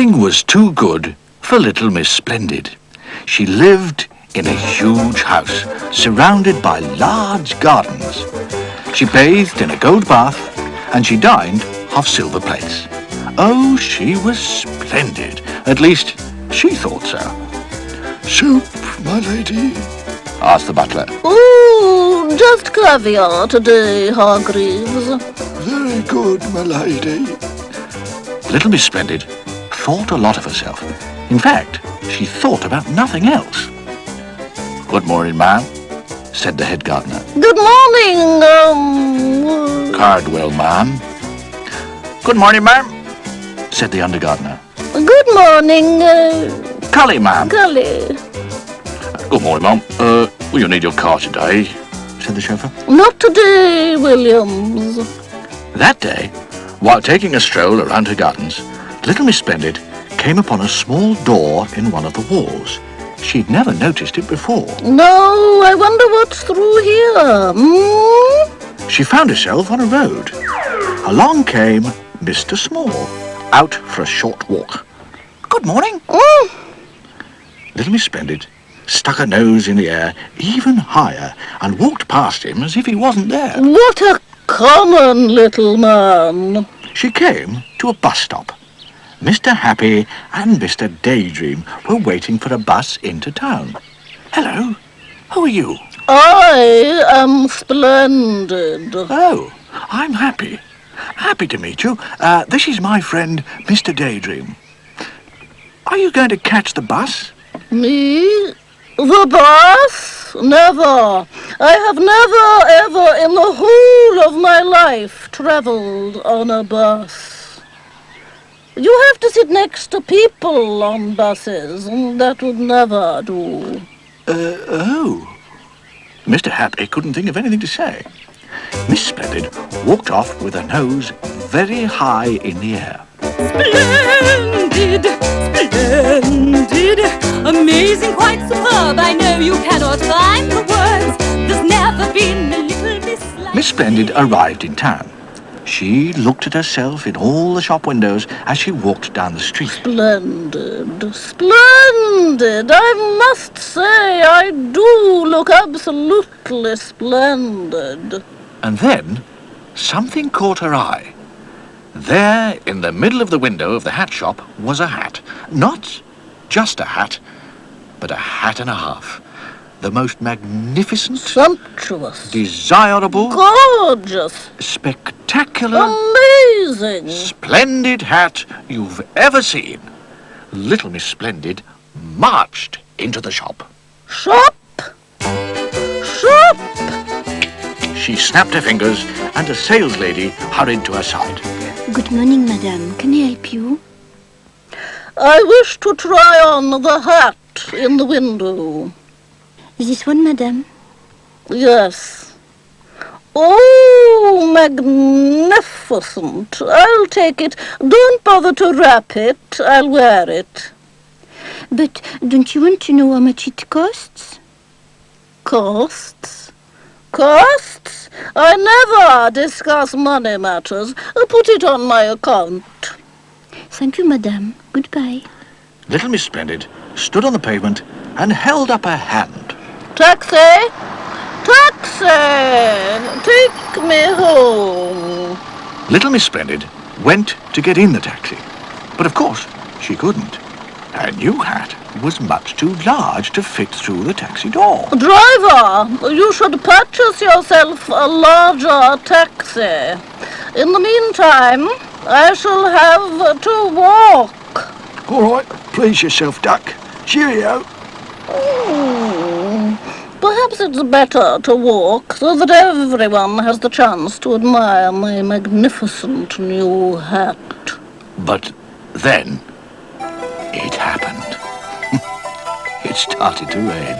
Nothing was too good for little Miss Splendid. She lived in a huge house surrounded by large gardens. She bathed in a gold bath and she dined off silver plates. Oh, she was splendid. At least, she thought so. Soup, my lady? Asked the butler. Ooh, just caviar today, Hargreaves. Very good, my lady. Little Miss Splendid thought a lot of herself. In fact, she thought about nothing else. Good morning, ma'am, said the head gardener. Good morning, Cardwell, ma'am. Good morning, ma'am, said the under gardener. Good morning, Cully, ma'am. Cully. Good morning, ma'am. Will you need your car today? Said the chauffeur. Not today, Williams. That day, while taking a stroll around her gardens, little Miss Splendid came upon a small door in one of the walls. She'd never noticed it before. No, I wonder what's through here. She found herself on a road. Along came Mr. Small, out for a short walk. Good morning. Little Miss Splendid stuck her nose in the air even higher and walked past him as if he wasn't there. What a common little man. She came to a bus stop. Mr. Happy and Mr. Daydream were waiting for a bus into town. Hello, who are you? I am Splendid. Oh, I'm Happy. Happy to meet you. This is my friend, Mr. Daydream. Are you going to catch the bus? Me? The bus? Never. I have never, ever in the whole of my life travelled on a bus. You have to sit next to people on buses, and that would never do. Oh. Mr. Happy couldn't think of anything to say. Miss Splendid walked off with her nose very high in the air. Splendid, splendid, amazing, quite superb. I know you cannot find the words. There's never been a little miss like Miss Splendid arrived in town. She looked at herself in all the shop windows as she walked down the street. Splendid, splendid. I must say I do look absolutely splendid. And then something caught her eye. There, in the middle of the window of the hat shop, was a hat. Not just a hat, but a hat and a half. The most magnificent, Sumptuous, desirable, gorgeous, spectacular, amazing, splendid hat you've ever seen. Little Miss Splendid marched into the shop. Shop! Shop! She snapped her fingers and a saleslady hurried to her side. Good morning, madame. Can I help you? I wish to try on the hat in the window. This one, madame? Yes. Oh, magnificent. I'll take it. Don't bother to wrap it. I'll wear it. But don't you want to know how much it costs? Costs? Costs? I never discuss money matters. Put it on my account. Thank you, madame. Goodbye. Little Miss Splendid stood on the pavement and held up her hand. Taxi! Taxi! Take me home. Little Miss Splendid went to get in the taxi, but of course she couldn't. Her new hat was much too large to fit through the taxi door. Driver, you should purchase yourself a larger taxi. In the meantime, I shall have to walk. All right, please yourself, duck. Cheerio. Perhaps it's better to walk so that everyone has the chance to admire my magnificent new hat. But then it happened. It started to rain.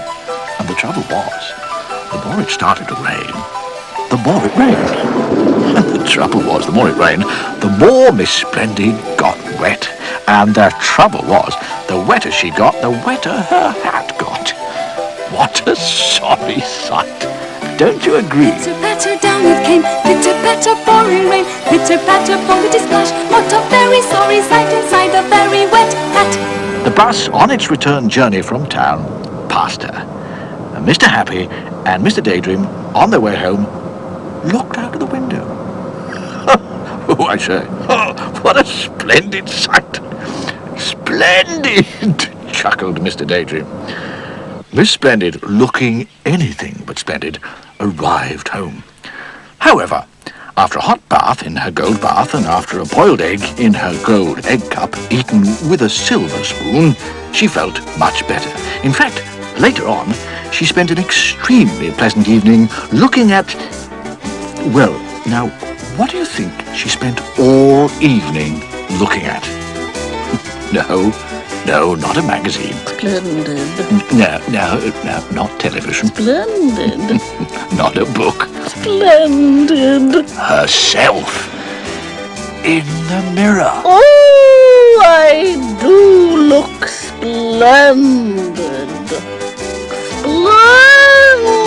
And the trouble was, the more it started to rain, the more it rained. And the trouble was, the more it rained, the more Miss Splendid got wet. And the trouble was, the wetter she got, the wetter her hat got. What a sorry sight. Don't you agree? Pitter-patter, down it came. Pitter-patter, pouring rain. Pitter-patter, bonkety splash. What a very sorry sight inside the very wet hat. The bus, on its return journey from town, passed her. And Mr. Happy and Mr. Daydream, on their way home, looked out of the window. Oh, I say, what a splendid sight. Splendid, chuckled Mr. Daydream. Miss Splendid, looking anything but splendid, arrived home. However, after a hot bath in her gold bath and after a boiled egg in her gold egg cup, eaten with a silver spoon, she felt much better. In fact, later on, she spent an extremely pleasant evening looking at... Well, now, what do you think she spent all evening looking at? No, not a magazine. Splendid. No, not television. Splendid. Not a book. Splendid. Herself. In the mirror. Oh, I do look splendid. Splendid.